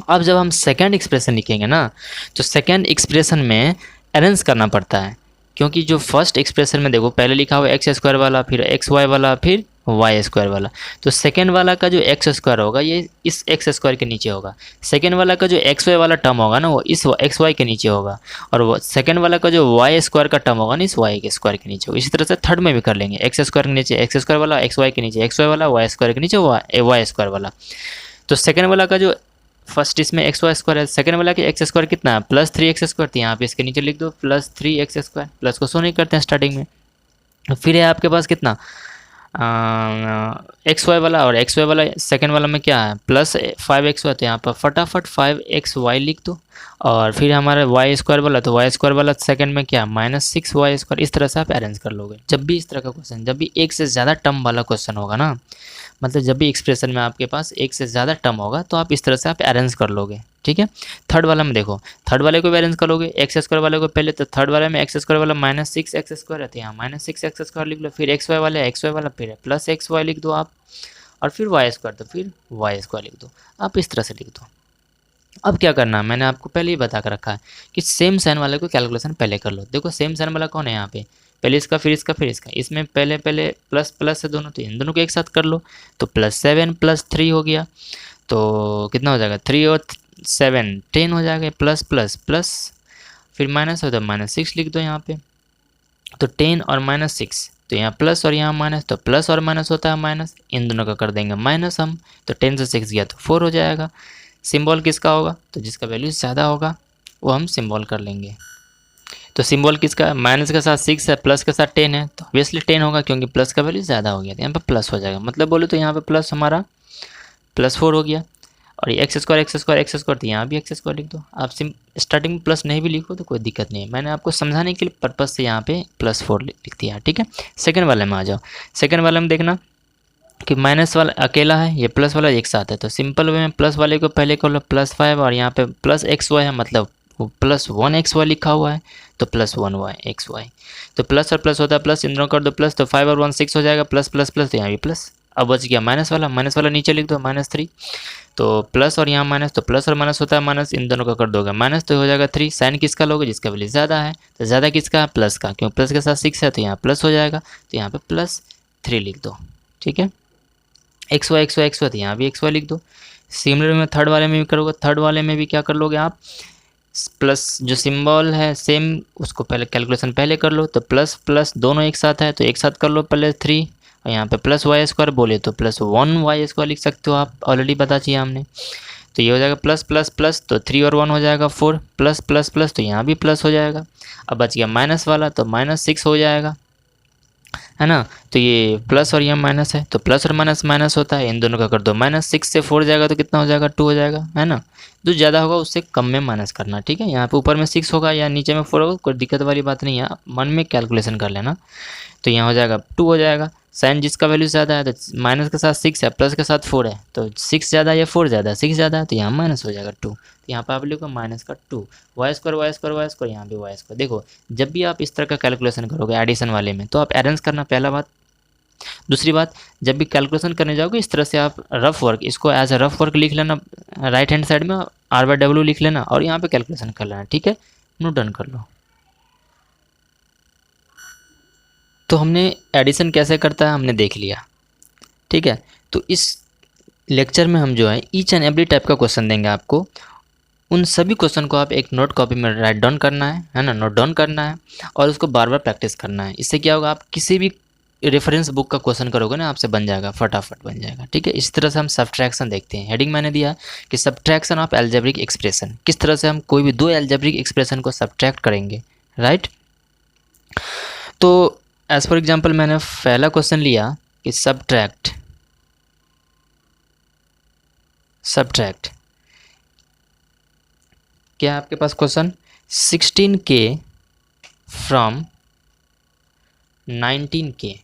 अब जब हम सेकेंड एक्सप्रेशन लिखेंगे ना, तो सेकेंड एक्सप्रेशन में अरेंज करना पड़ता है, क्योंकि जो फर्स्ट एक्सप्रेशन में देखो पहले लिखा हुआ x² वाला, फिर xy वाला, फिर y² वाला, तो सेकेंड वाला का जो x² होगा ये इस x² के नीचे होगा। सेकेंड वाला का जो xy वाला टर्म होगा ना, वो इस xy के नीचे होगा, और वो सेकेंड वाला का जो y² का टर्म होगा ना, इस y² के नीचे होगा। इसी तरह से थर्ड में भी कर लेंगे, x² के नीचे x² वाला, xy के नीचे xy वाला, y² के नीचे y² वाला। तो सेकेंड वाला का जो फर्स्ट इसमें x² है, सेकेंड वाला के x² कितना है, +3x², तो यहाँ पे इसके नीचे लिख दो +3x², प्लस को शो नहीं करते हैं स्टार्टिंग में। फिर है आपके पास कितना, xy वाला, और xy वाला सेकेंड वाला में क्या है +5xy, तो यहाँ पर फटाफट 5xy लिख दो। और फिर हमारा y² वाला, तो y² वाला सेकेंड में क्या -6y²। इस तरह से आप अरेंज कर लोगे। जब भी इस तरह का क्वेश्चन, जब भी एक से ज़्यादा टर्म वाला क्वेश्चन होगा ना, मतलब जब भी एक्सप्रेशन में आपके पास एक से ज़्यादा टर्म होगा, तो आप इस तरह से आप अरेंज कर लोगे, ठीक है। थर्ड वाला में देखो, थर्ड वाले को भी अरेंज करोगे, x² वाले को पहले, तो थर्ड वाले में x² वाला -6x² है, तो यहाँ -6x² लिख लो। फिर xy वाला, xy वाला फिर +xy लिख दो आप। और फिर वाई स्क्वायर, तो फिर वाई स्क्वायर लिख दो। आप इस तरह से लिख दो। अब क्या करना है, मैंने आपको पहले ही बता कर रखा है कि सेम साइन वाले को कैलकुलेशन पहले कर लो। देखो सेम साइन वाला कौन है यहाँ पे, पहले इसका फिर इसका फिर इसका, इसमें पहले पहले प्लस प्लस है दोनों, तो इन दोनों को एक साथ कर लो। तो +7 + 3 हो गया, तो कितना हो जाएगा, 3 और 7 10 हो जाएगा, प्लस प्लस प्लस, फिर माइनस हो तो -6 लिख दो यहाँ पे। तो 10 और -6, तो यहाँ प्लस और यहाँ माइनस, तो प्लस और माइनस होता है माइनस, इन दोनों का कर देंगे माइनस हम, तो 10 से 6 गया तो 4 हो जाएगा। सिंबल किसका होगा, तो जिसका वैल्यू ज़्यादा होगा वो हम सिंबल कर लेंगे। तो सिंबल किसका, माइनस के साथ 6 है, प्लस के साथ 10 है, तो ऑब्वियसली 10 होगा क्योंकि प्लस का वैल्यू ज़्यादा हो गया, तो यहाँ पे प्लस हो जाएगा। मतलब बोले तो यहाँ पे प्लस हमारा +4 हो गया। और ये x square x square x square, तो यहाँ भी एक्स स्क्वायर लिख दो। आप स्टार्टिंग में प्लस नहीं भी लिखो तो कोई दिक्कत नहीं है, मैंने आपको समझाने के लिए पर्पज़ से यहाँ पे +4 लिख दिया, ठीक है। सेकंड वाले में आ जाओ। सेकंड वाले में देखना कि माइनस वाला अकेला है, ये प्लस वाला एक साथ है, तो सिंपल वे में प्लस वाले को पहले कर लो +5, और यहाँ पे +xy है, मतलब वो +1xy लिखा हुआ है, तो +1xy, तो प्लस और प्लस होता है प्लस, इन दोनों कर दो प्लस, तो 5 और 1 6 हो जाएगा, प्लस प्लस प्लस, तो यहाँ भी प्लस। अब बच गया माइनस वाला नीचे लिख दो -3, तो प्लस और यहाँ माइनस, तो प्लस और माइनस होता है माइनस, इन दोनों का कर दोगे माइनस, तो हो जाएगा 3। साइन किसका लोगे, जिसका वैल्यू ज़्यादा है, तो ज़्यादा किसका है, प्लस का, क्योंकि प्लस के साथ 6 है तो यहाँ प्लस हो जाएगा, तो यहाँ पे +3 लिख दो, ठीक है। XY तो यहाँ भी XY लिख दो। सिमिलर में थर्ड वाले में भी करोगे, थर्ड वाले में भी क्या कर लोगे आप, प्लस जो सिंबल है सेम उसको पहले कैलकुलेशन पहले कर लो, तो प्लस प्लस दोनों एक साथ है तो एक साथ कर लो पहले 3, और यहाँ पे +y² बोले तो +1y² लिख सकते हो आप, ऑलरेडी बता चाहिए हमने। तो ये हो जाएगा प्लस प्लस प्लस, तो 3 और 1 हो जाएगा 4, प्लस प्लस प्लस, तो यहाँ भी प्लस हो जाएगा। अब बच गया माइनस वाला, तो -6 हो जाएगा, है ना। तो ये प्लस और ये माइनस है, तो प्लस और माइनस माइनस होता है, इन दोनों का कर दो -6 से 4 जाएगा तो कितना हो जाएगा, 2 हो जाएगा, है ना। जो ज़्यादा होगा उससे कम में माइनस करना, ठीक है। यहाँ पे ऊपर में 6 होगा या नीचे में 4 होगा, कोई दिक्कत वाली बात नहीं है, आप मन में कैलकुलेशन कर लेना। तो यहाँ हो जाएगा 2 हो जाएगा। साइन जिसका वैल्यू ज़्यादा है, तो माइनस के साथ 6 है, प्लस के साथ 4 है, तो 6 ज़्यादा या 4 ज़्यादा, 6 ज़्यादा है, तो यहाँ माइनस हो जाएगा 2, तो यहाँ पर आप लिखो -2, y² यहाँ भी y²। देखो जब भी आप इस तरह का कैलकुलेशन करोगे एडिशन वाले में, तो आप अरेंज करना, पहला बात। दूसरी बात, जब भी कैलकुलेशन करने जाओगे इस तरह से आप रफ वर्क, इसको एज अ रफ वर्क लिख लेना, राइट हैंड साइड में R/W लिख लेना और यहाँ पे कैलकुलेशन कर लेना, ठीक है। नोट डन कर लो। तो हमने एडिशन कैसे करता है हमने देख लिया, ठीक है। तो इस लेक्चर में हम जो है ईच एंड एवरी टाइप का क्वेश्चन देंगे आपको। उन सभी क्वेश्चन को आप एक नोट कॉपी में राइट डाउन करना है ना, नोट डाउन करना है और उसको बार बार प्रैक्टिस करना है। इससे क्या होगा, आप किसी भी रेफरेंस बुक का क्वेश्चन करोगे ना, आपसे बन जाएगा, फटाफट बन जाएगा, ठीक है। इस तरह से हम सब्ट्रैक्शन देखते हैं। हेडिंग मैंने दिया कि सब्ट्रैक्शन ऑफ एल्जेब्रिक एक्सप्रेशन, किस तरह से हम कोई भी दो एल्जेब्रिक एक्सप्रेशन को सब्ट्रैक्ट करेंगे, राइट। तो एज फॉर एग्जाम्पल मैंने पहला क्वेश्चन लिया कि सब्ट्रैक्ट क्या है आपके पास question, 16K from 19K।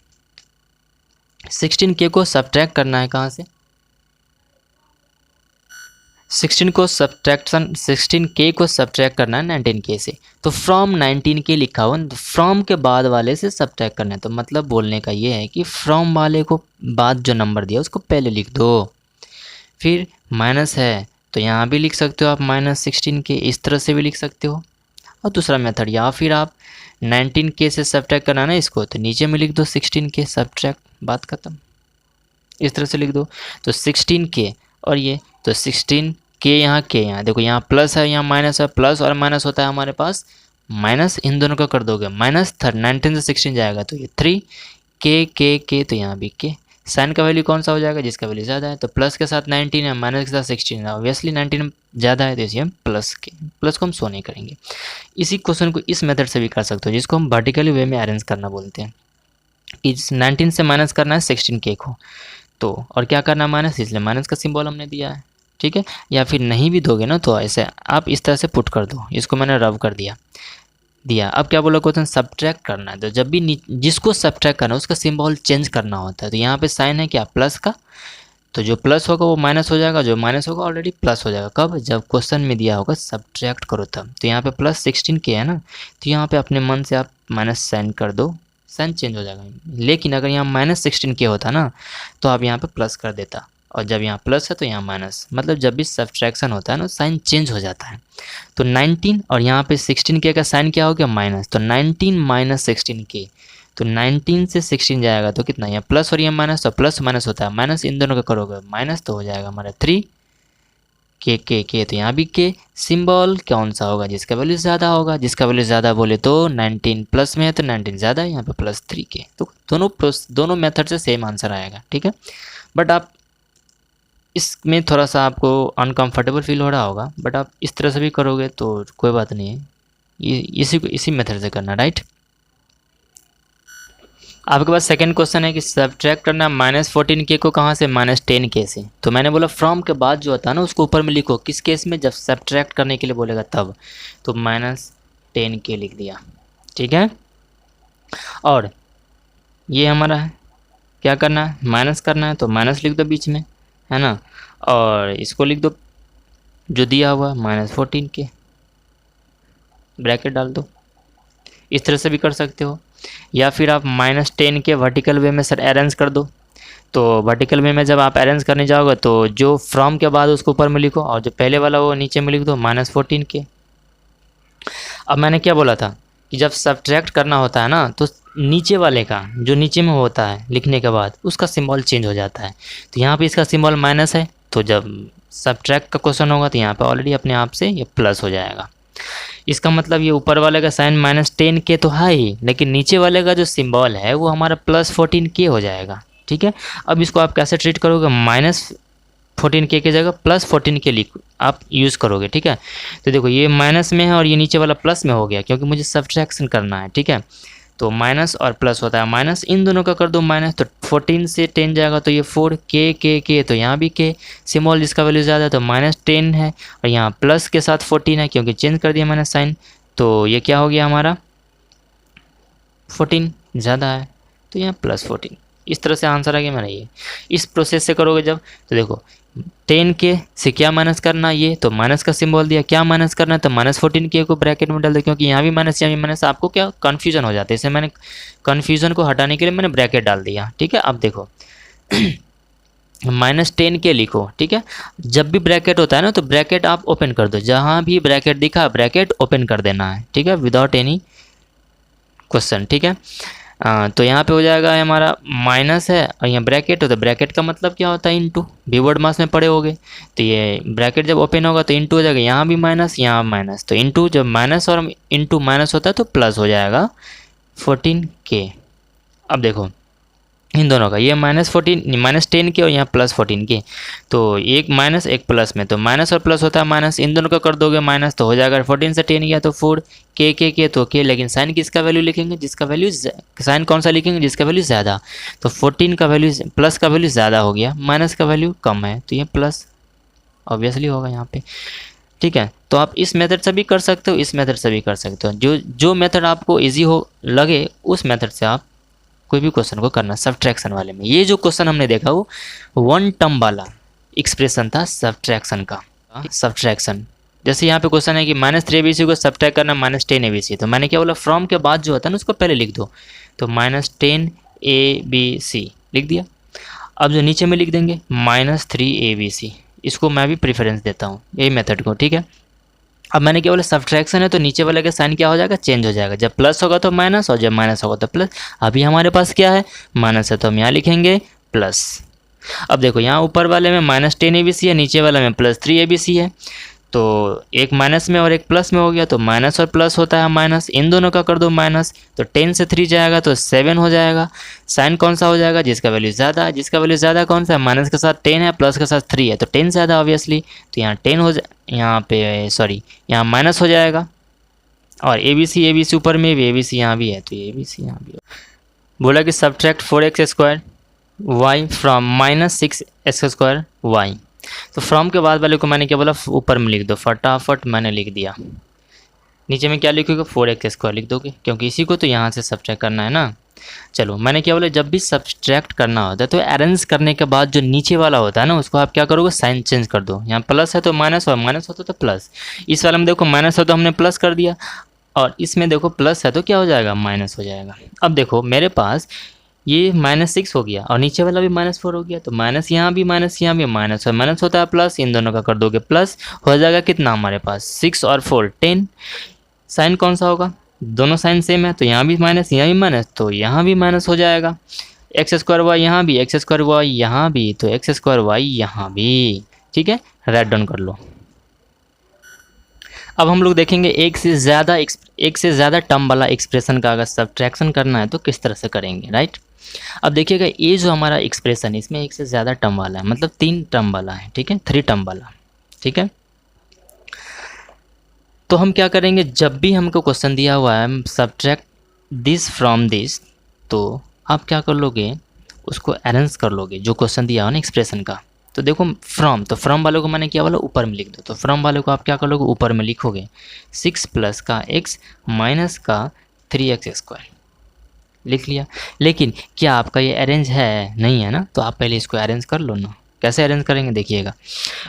16K को सब्ट्रैक्ट करना है कहाँ से, 16K को सब्ट्रैक्ट करना है 19K से। तो फ्रॉम 19K लिखा हुआ, तो फ्रॉम के बाद वाले से सब्ट्रैक्ट करना है। तो मतलब बोलने का ये है कि फ्रॉम वाले को बाद जो नंबर दिया उसको पहले लिख दो। फिर माइनस है तो यहाँ भी लिख सकते हो आप -16K, इस तरह से भी लिख सकते हो। और दूसरा मेथड, या फिर आप 19K से सब्ट्रैक्ट करना ना इसको, तो नीचे में लिख दो 16K सब्ट्रैक्ट, बात खत्म, इस तरह से लिख दो। तो 16K और ये, तो 16K यहाँ K यहाँ, देखो यहाँ प्लस है यहाँ माइनस है, प्लस और माइनस होता है हमारे पास माइनस, इन दोनों का कर दोगे माइनस, 19 से 16 जाएगा तो ये 3, K, तो यहाँ भी K। साइन का वैल्यू कौन सा हो जाएगा, जिसका वैल्यू ज़्यादा है, तो प्लस के साथ 19 है, माइनस के साथ 16 है, ऑब्वियसली 19 ज़्यादा है तो इसे हम प्लस को हम शो नहीं करेंगे। इसी क्वेश्चन को इस मेथड से भी कर सकते हो, जिसको हम वर्टिकली वे में अरेंज करना बोलते हैं, कि 19 से माइनस करना है 16K को, तो और क्या करना है माइनस, इसलिए माइनस का सिंबल हमने दिया है, ठीक है। या फिर नहीं भी दोगे ना तो ऐसे आप इस तरह से पुट कर दो, इसको मैंने रब कर दिया। अब क्या बोला क्वेश्चन, सब्ट्रैक्ट करना है। तो जब भी जिसको सब्ट्रैक्ट करना है उसका सिंबल चेंज करना होता है। तो यहाँ पे साइन है क्या, प्लस का, तो जो प्लस होगा वो माइनस हो जाएगा, जो माइनस होगा ऑलरेडी प्लस हो जाएगा। कब, जब क्वेश्चन में दिया होगा सब्ट्रैक्ट करो तब। तो यहाँ पे +16K है ना, तो यहाँ पे अपने मन से आप माइनस साइन कर दो, साइन चेंज हो जाएगा। लेकिन अगर यहाँ -16k होता ना तो आप यहाँ पे प्लस कर देता, और जब यहाँ प्लस है तो यहाँ माइनस, मतलब जब भी सब्ट्रैक्शन होता है ना साइन चेंज हो जाता है। तो 19 और यहाँ पे 16k का साइन क्या हो गया माइनस, तो 19 माइनस 16k, तो 19 से 16 जाएगा तो कितना, यहाँ प्लस और यहाँ माइनस, तो प्लस माइनस होता है माइनस, इन दोनों का करोगे माइनस तो हो जाएगा हमारा 3 के तो यहाँ भी के सिंबल कौन सा होगा, जिसका वैल्यू ज़्यादा होगा, जिसका वैल्यू ज़्यादा बोले तो 19 प्लस में है तो 19 ज़्यादा है, यहाँ पे +3k। तो दोनों मेथड से सेम आंसर आएगा, ठीक है। बट आप इसमें थोड़ा सा आपको अनकंफर्टेबल फील हो रहा होगा, बट आप इस तरह से भी करोगे तो कोई बात नहीं है, ये इसी मेथड से करना, राइट। आपके पास सेकंड क्वेश्चन है कि सब्ट्रैक्ट करना -14k को कहाँ से, -10k से। तो मैंने बोला फ्रॉम के बाद जो होता है ना उसको ऊपर में लिखो, किस केस में, जब सब्ट्रैक्ट करने के लिए बोलेगा तब। तो -10k लिख दिया, ठीक है। और ये हमारा है, क्या करना है, माइनस करना है, तो माइनस लिख दो बीच में, है ना। और इसको लिख दो जो दिया हुआ -14k, ब्रैकेट डाल दो। इस तरह से भी कर सकते हो, या फिर आप -10 के वर्टिकल वे में सर अरेंज कर दो। तो वर्टिकल वे में जब आप अरेंज करने जाओगे तो जो फ्रॉम के बाद उसको ऊपर में लिखो, और जो पहले वाला वो नीचे में लिख दो -14k। अब मैंने क्या बोला था कि जब सब्ट्रैक्ट करना होता है ना तो नीचे वाले का जो नीचे में होता है लिखने के बाद उसका सिंबल चेंज हो जाता है। तो यहाँ पे इसका सिंबल माइनस है, तो जब सब्ट्रैक्ट का क्वेश्चन होगा तो यहाँ पे ऑलरेडी अपने आप से ये प्लस हो जाएगा। इसका मतलब ये ऊपर वाले का साइन -10k तो है ही, लेकिन नीचे वाले का जो सिंबल है वो हमारा +14k हो जाएगा, ठीक है। अब इसको आप कैसे ट्रीट करोगे, -14k की जगह +14k लिख आप यूज़ करोगे, ठीक है। तो देखो ये माइनस में है और ये नीचे वाला प्लस में हो गया, क्योंकि मुझे सब्ट्रैक्शन करना है, ठीक है। तो माइनस और प्लस होता है माइनस, इन दोनों का कर दो माइनस, तो 14 से 10 जाएगा तो ये 4 के तो यहाँ भी के सिंबल जिसका वैल्यू ज़्यादा है तो -10 है, और यहाँ प्लस के साथ 14 है क्योंकि चेंज कर दिया मैंने साइन, तो ये क्या हो गया हमारा 14 ज़्यादा है तो यहाँ +14। इस तरह से आंसर आ गया मेरा ये। इस प्रोसेस से करोगे जब, तो देखो 10k से क्या माइनस करना, ये तो माइनस का सिंबल दिया, क्या माइनस करना है तो -14k को ब्रैकेट में डाल दो, क्योंकि यहाँ भी माइनस यहाँ भी माइनस, आपको क्या कन्फ्यूजन हो जाता है, इससे मैंने कन्फ्यूजन को हटाने के लिए मैंने ब्रैकेट डाल दिया, ठीक है। अब देखो -10k लिखो, ठीक है। जब भी ब्रैकेट होता है ना तो ब्रैकेट आप ओपन कर दो, जहाँ भी ब्रैकेट दिखा ब्रैकेट ओपन कर देना है, ठीक है, विदाउट एनी क्वेश्चन, ठीक है। तो यहाँ पे हो जाएगा हमारा माइनस है और यहाँ ब्रैकेट हो, तो ब्रैकेट का मतलब क्या होता है इनटू, वीवर्ड मास में पढ़े होगे। तो ये ब्रैकेट जब ओपन होगा तो इनटू हो जाएगा, यहाँ भी माइनस यहाँ माइनस, तो इनटू जब माइनस और इनटू माइनस होता है तो प्लस हो जाएगा 14k। अब देखो इन दोनों का ये -10k और यहाँ +14k, तो एक माइनस एक प्लस में, तो माइनस और प्लस होता है माइनस, इन दोनों का कर दोगे माइनस तो हो जाएगा 14 से 10 गया तो 4 के तो के, लेकिन साइन किसका वैल्यू लिखेंगे, जिसका वैल्यू साइन कौन सा लिखेंगे, जिसका वैल्यू ज़्यादा। तो 14 का वैल्यू प्लस का वैल्यू ज़्यादा हो गया, माइनस का वैल्यू कम है तो ये प्लस ऑब्वियसली होगा यहाँ पे, ठीक है। तो आप इस मेथड से भी कर सकते हो, इस मेथड से भी कर सकते हो, जो मेथड आपको ईजी हो लगे उस मेथड से आप कोई भी क्वेश्चन को करना। सब्ट्रैक्शन वाले में ये जो क्वेश्चन हमने देखा वो वन टर्म वाला एक्सप्रेशन था सब्ट्रैक्शन का। सब्ट्रैक्शन जैसे यहाँ पे क्वेश्चन है कि -3 ABC को सब्ट्रैक्ट करना -10 ABC, तो मैंने क्या बोला फ्रॉम के बाद जो होता है ना उसको पहले लिख दो, तो -10 ABC लिख दिया। अब जो नीचे में लिख देंगे -3 ABC, इसको मैं भी प्रेफरेंस देता हूँ यही मेथड को, ठीक है। अब मैंने क्या बोला सब्ट्रैक्शन है तो नीचे वाले का साइन क्या हो जाएगा, चेंज हो जाएगा, जब प्लस होगा तो माइनस और जब माइनस होगा तो प्लस। अभी हमारे पास क्या है माइनस है तो हम यहाँ लिखेंगे प्लस। अब देखो यहाँ ऊपर वाले में -10 ABC है, नीचे वाले में +3 ABC है, तो एक माइनस में और एक प्लस में हो गया, तो माइनस और प्लस होता है माइनस, इन दोनों का कर दो माइनस, तो 10 से 3 जाएगा तो 7 हो जाएगा। साइन कौन सा हो जाएगा, जिसका वैल्यू ज़्यादा है, जिसका वैल्यू ज़्यादा कौन सा है, माइनस के साथ 10 है प्लस के साथ 3 है तो 10 ज़्यादा ऑब्वियसली, तो यहाँ 10 हो यहाँ पे सॉरी यहाँ माइनस हो जाएगा। और ABC ऊपर में भी ABC यहाँ भी है तो ये ABC यहाँ भी बोला कि subtract 4x² y from -6x² y। तो फ्रॉम के बाद वाले को मैंने क्या बोला ऊपर में लिख दो, फटाफट मैंने लिख दिया। नीचे में क्या लिखोगे 4x² लिख दोगे, क्योंकि इसी को तो यहाँ से सब्ट्रैक्ट करना है ना। चलो मैंने क्या बोला जब भी सब्ट्रैक्ट करना होता है तो अरेंज करने के बाद जो नीचे वाला होता है ना उसको आप क्या करोगे साइन चेंज कर दो। यहाँ प्लस है तो माइनस और माइनस होता तो प्लस, इस वाले में देखो माइनस है तो हमने प्लस कर दिया, और इसमें देखो प्लस है तो क्या हो जाएगा, माइनस हो जाएगा। अब देखो मेरे पास ये -6 हो गया और नीचे वाला भी -4 हो गया, तो माइनस यहाँ भी माइनस यहाँ भी माइनस, और माइनस होता है प्लस, इन दोनों का कर दोगे प्लस, हो जाएगा कितना हमारे पास 6 और 4 10। साइन कौन सा होगा, दोनों साइन सेम है, तो यहाँ भी माइनस यहाँ भी माइनस, तो यहाँ भी माइनस हो जाएगा। एक्स स्क्वायर वाई यहाँ भी, एक्स स्क्वायर वाई यहाँ भी, तो एक्स स्क्वायर वाई यहाँ भी। ठीक है, राइट डाउन कर लो। अब हम लोग देखेंगे एक से ज़्यादा टर्म वाला एक्सप्रेशन का अगर सब्ट्रैक्शन करना है तो किस तरह से करेंगे, राइट। अब देखिएगा ये जो हमारा एक्सप्रेशन है इसमें एक से ज़्यादा टर्म वाला है, मतलब 3 टर्म वाला है, ठीक है, 3 टर्म वाला, ठीक है। तो हम क्या करेंगे, जब भी हमको क्वेश्चन दिया हुआ है सब्ट्रैक्ट दिस फ्रॉम दिस, तो आप क्या कर लोगे, उसको अरेंज कर लोगे जो क्वेश्चन दिया हुआ ना एक्सप्रेशन का। तो देखो फ्रॉम, तो फ्रॉम वाले को मैंने क्या बोला, ऊपर में लिख दो, तो फ्रॉम वाले को आप क्या कर लोगे, ऊपर में लिखोगे 6 प्लस का x माइनस का 3x² लिख लिया। लेकिन क्या आपका ये अरेंज है, नहीं है ना, तो आप पहले इसको अरेंज कर लो ना। कैसे अरेंज करेंगे देखिएगा,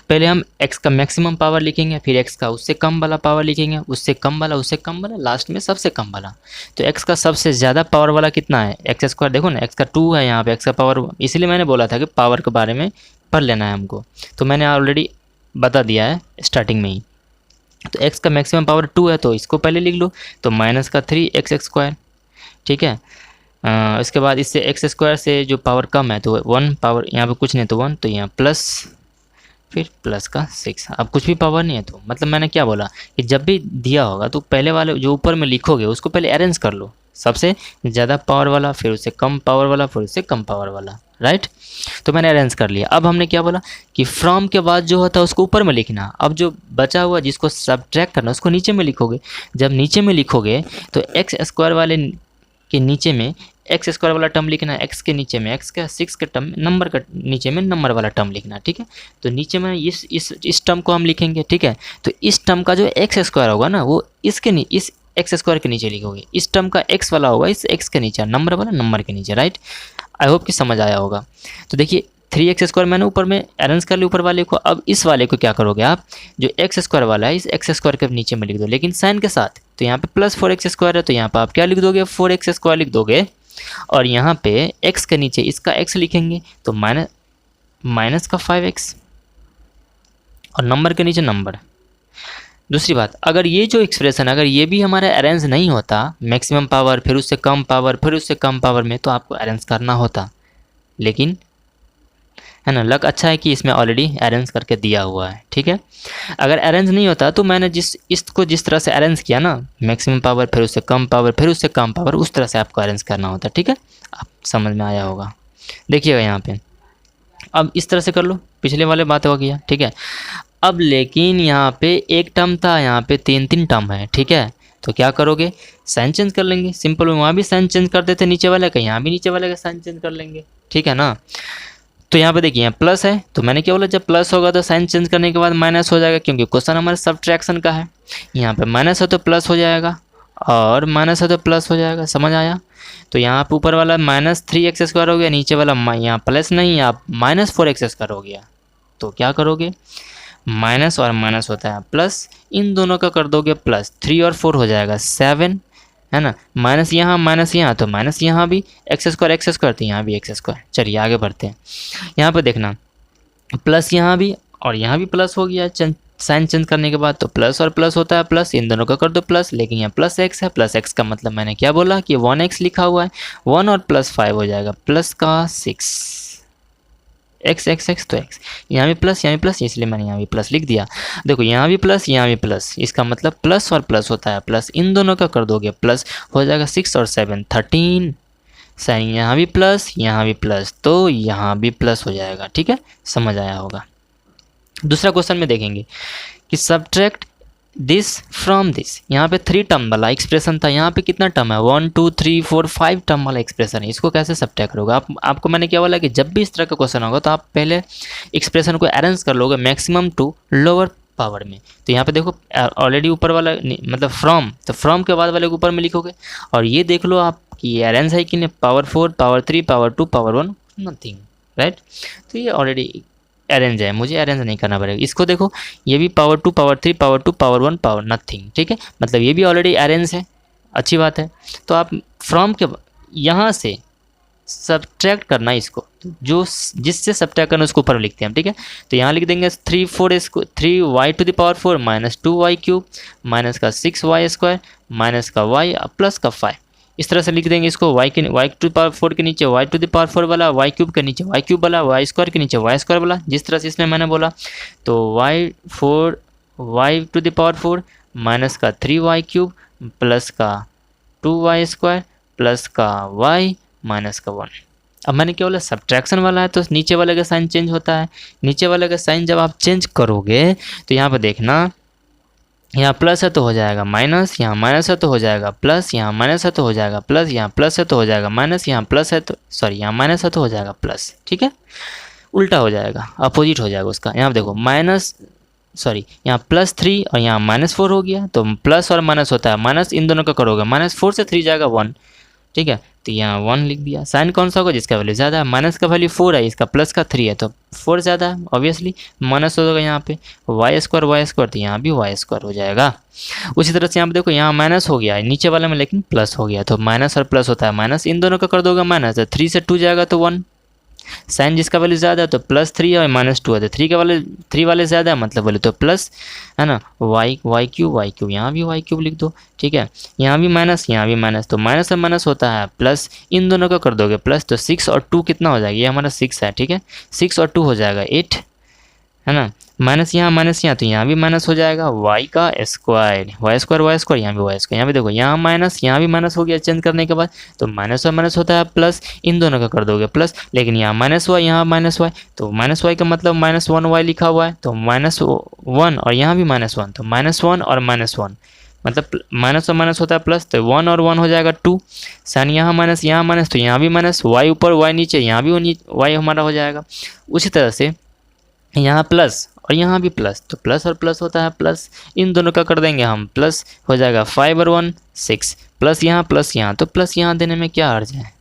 पहले हम x का मैक्सिमम पावर लिखेंगे, फिर x का उससे कम वाला पावर लिखेंगे, उससे कम वाला, उससे कम वाला, लास्ट में सबसे कम वाला। तो x का सबसे ज़्यादा पावर वाला कितना है, x², देखो ना x का 2 है यहाँ पे, x का पावर, इसीलिए मैंने बोला था कि पावर के बारे में पढ़ लेना है हमको, तो मैंने ऑलरेडी बता दिया है स्टार्टिंग में ही। तो x का मैक्सिमम पावर 2 है, तो इसको पहले लिख लो, तो माइनस का 3x², ठीक है। इसके बाद इससे x² से जो पावर कम है तो 1 पावर, यहाँ पे कुछ नहीं तो 1, तो यहाँ प्लस, फिर प्लस का 6, अब कुछ भी पावर नहीं है, तो मतलब मैंने क्या बोला कि जब भी दिया होगा तो पहले वाले जो ऊपर में लिखोगे उसको पहले अरेंज कर लो, सबसे ज़्यादा पावर वाला, फिर उससे कम पावर वाला, फिर उससे कम पावर वाला, राइट। तो मैंने अरेंज कर लिया। अब हमने क्या बोला कि फ्रॉम के बाद जो होता है उसको ऊपर में लिखना, अब जो बचा हुआ जिसको सब्ट्रैक्ट करना उसको नीचे में लिखोगे। जब नीचे में लिखोगे तो x² वाले के नीचे में x² वाला टर्म लिखना है, x के नीचे में x का 6 के टर्म, नंबर का नीचे में नंबर वाला टर्म लिखना, ठीक है। तो नीचे में इस टर्म को हम लिखेंगे, ठीक है। तो इस टर्म का जो x² होगा ना वो इस x² के नीचे लिखोगे, इस टर्म का x वाला होगा इस x के नीचे, नंबर वाला नंबर के नीचे, राइट। आई होप कि समझ आया होगा। तो देखिए 3x² मैंने ऊपर में अरेंज कर लिया ऊपर वाले को। अब इस वाले को क्या करोगे आप, जो x² वाला है इस x² के नीचे में लिख दो, लेकिन साइन के साथ। तो यहाँ पे प्लस 4x² है, तो यहाँ पे आप क्या लिख दोगे, 4x² लिख दोगे, और यहाँ पे x के नीचे इसका x लिखेंगे, तो माइनस का 5x, और नंबर के नीचे नंबर। दूसरी बात, अगर ये जो एक्सप्रेशन अगर ये भी हमारा अरेंज नहीं होता, मैक्सिमम पावर फिर उससे कम पावर फिर उससे कम पावर में, तो आपको अरेंज करना होता, लेकिन है ना, लक अच्छा है कि इसमें ऑलरेडी अरेंज करके दिया हुआ है, ठीक है। अगर अरेंज नहीं होता तो मैंने जिस तरह से अरेंज किया ना, मैक्सिमम पावर फिर उससे कम पावर फिर उससे कम पावर, उस तरह से आपको अरेंज करना होता, ठीक है। आप समझ में आया होगा। देखिएगा यहाँ पे, अब इस तरह से कर लो, पिछले वाले बात हो गया, ठीक है। अब लेकिन यहाँ पे एक टर्म था, यहाँ पे 3 टर्म है, ठीक है। तो क्या करोगे, साइन चेंज कर लेंगे, सिंपल। वहाँ भी साइन चेंज कर देते नीचे वाले का, यहाँ भी नीचे वाले का साइन चेंज कर लेंगे, ठीक है ना। तो यहाँ पे देखिए यहाँ प्लस है, तो मैंने क्या बोला, जब प्लस होगा तो साइन चेंज करने के बाद माइनस हो जाएगा, क्योंकि क्वेश्चन हमारे सब्ट्रैक्शन का है। यहाँ पे माइनस है तो प्लस हो जाएगा, और माइनस है तो प्लस हो जाएगा, समझ आया। तो यहाँ पे ऊपर वाला -3x² हो गया, नीचे वाला यहाँ प्लस नहीं, आप -4x² हो गया। तो क्या करोगे, माइनस और माइनस होता है प्लस, इन दोनों का कर दोगे प्लस, 3 और 4 हो जाएगा 7, है ना। माइनस यहाँ तो माइनस यहाँ भी, x² तो यहाँ भी x²। चलिए आगे बढ़ते हैं। यहाँ पर देखना प्लस यहाँ भी और यहाँ भी प्लस हो गया, साइन चेंज करने के बाद, तो प्लस और प्लस होता है प्लस, इन दोनों का कर दो प्लस, लेकिन यहाँ प्लस x है, प्लस x का मतलब मैंने क्या बोला कि 1x लिखा हुआ है, 1 और प्लस 5 हो जाएगा, प्लस का 6, x तो x, यहाँ भी प्लस, इसलिए मैंने यहाँ भी प्लस लिख दिया। देखो यहाँ भी प्लस, इसका मतलब प्लस और प्लस होता है प्लस, इन दोनों का कर दोगे प्लस, हो जाएगा 6 और 7 13, साइन यहाँ भी प्लस, तो यहाँ भी प्लस हो जाएगा, ठीक है, समझ आया होगा। दूसरा क्वेश्चन में देखेंगे कि सब्ट्रैक्ट दिस फ्रॉम दिस, यहाँ पे 3 टर्म वाला एक्सप्रेशन था, यहाँ पे कितना टर्म है, 1 2 3 4 5 टर्म वाला एक्सप्रेशन है। इसको कैसे सब्ट्रैक्ट करोगे आपको मैंने क्या बोला कि जब भी इस तरह का क्वेश्चन होगा तो आप पहले एक्सप्रेशन को अरेंज कर लोगे मैक्सिमम टू लोअर पावर में। तो यहाँ पे देखो ऑलरेडी ऊपर वाला मतलब फ्रॉम, तो फ्रॉम के बाद वाले को ऊपर में लिखोगे, और ये देख लो आप कि ये अरेंज है कि नहीं, power 4 power 3 power 2 power 1 nothing, right. तो ये ऑलरेडी अरेंज है, मुझे अरेंज नहीं करना पड़ेगा। इसको देखो, ये भी power 2 power 3 power 2 power 1 power nothing, ठीक है, मतलब ये भी ऑलरेडी अरेंज है, अच्छी बात है। तो आप फ्रॉम के यहाँ से सब्ट्रैक्ट करना इसको, जो जिससे सब्ट्रैक्ट करना उसको ऊपर लिखते हैं हम, ठीक है। तो यहाँ लिख देंगे 3y⁴ माइनस 2y³ माइनस का 6y² माइनस का y प्लस का 5, इस तरह से लिख देंगे इसको। y⁴ के नीचे y⁴ वाला, y³ के नीचे y³ वाला, y² के नीचे y² वाला, जिस तरह से इसमें मैंने बोला। तो y⁴ माइनस का 3y³ प्लस का 2y² प्लस का y माइनस का 1। अब मैंने क्या बोला, सब्ट्रैक्शन वाला है तो नीचे वाले का साइन चेंज होता है। नीचे वाले का साइन जब आप चेंज करोगे तो यहाँ पर देखना, यहाँ प्लस है तो हो जाएगा माइनस, यहाँ माइनस है तो हो जाएगा प्लस, यहाँ माइनस है तो हो जाएगा प्लस, यहाँ प्लस है तो हो जाएगा माइनस, यहाँ प्लस है तो यहाँ माइनस है तो हो जाएगा प्लस, ठीक है। उल्टा हो जाएगा, अपोजिट हो जाएगा उसका। यहाँ देखो यहाँ +3 और यहाँ -4 हो गया, तो प्लस और माइनस होता है, माइनस इन दोनों का करोगे, -4 से 3 जाएगा 1, ठीक है। तो यहाँ 1 लिख दिया। साइन कौन सा होगा, जिसका वैल्यू ज़्यादा है। माइनस का वैल्यू 4 है, इसका प्लस का 3 है, तो 4 ज़्यादा है, ऑब्वियसली माइनस होगा यहाँ पे y², तो यहाँ भी y² हो जाएगा। उसी तरह से यहाँ पे देखो, यहाँ माइनस हो गया है नीचे वाले में, लेकिन प्लस हो गया, तो माइनस और प्लस होता है, माइनस इन दोनों का कर दोगे माइनस, तो 3 से 2 जाएगा तो 1। साइन जिसका वैल्यू ज़्यादा है तो +3 और -2 है, तो 3 वाले ज़्यादा है, मतलब वैल्यू तो प्लस है ना, y³ यहाँ भी y³ लिख दो, ठीक है। यहाँ भी माइनस, यहाँ भी माइनस, तो माइनस और माइनस होता है प्लस, इन दोनों का कर दोगे प्लस, तो 6 और 2 कितना हो जाएगा, ये हमारा 6 है, ठीक है। 6 और 2 हो जाएगा 8, है ना। माइनस यहाँ, तो यहाँ भी माइनस हो जाएगा y² यहाँ भी y², यहाँ भी देखो, यहाँ माइनस, यहाँ भी माइनस हो गया चेंज करने के बाद, तो माइनस और माइनस होता है प्लस, इन दोनों का कर दोगे प्लस, लेकिन यहाँ -y यहाँ -y, तो -y का मतलब -1y लिखा हुआ है, तो -1 और यहाँ भी -1, तो -1 और -1 मतलब माइनस और माइनस होता है प्लस, तो 1 और 1 हो जाएगा 2। साइन यहाँ माइनस, तो यहाँ भी माइनस, y ऊपर y नीचे, यहाँ भी y हमारा हो जाएगा। उसी तरह से यहाँ प्लस और यहाँ भी प्लस, तो प्लस और प्लस होता है प्लस, इन दोनों का कर देंगे हम प्लस, हो जाएगा 5 और 1 6, प्लस यहाँ, तो प्लस यहाँ देने में क्या अर्ज है।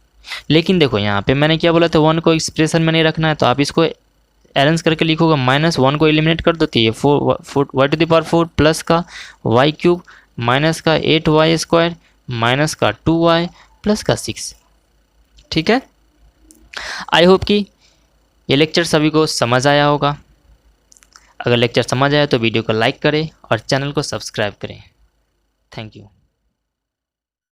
लेकिन देखो यहाँ पे मैंने क्या बोला था, 1 को एक्सप्रेशन में नहीं रखना है, तो आप इसको अरेंज करके लिखोगे, -1 को एलिमिनेट कर दो, तो ये 4y⁴ प्लस का y³ माइनस का 8y² माइनस का 2y प्लस का 6, ठीक है। आई होप कि ये लेक्चर सभी को समझ आया होगा। अगर लेक्चर समझ आया तो वीडियो को लाइक करें और चैनल को सब्सक्राइब करें। Thank you.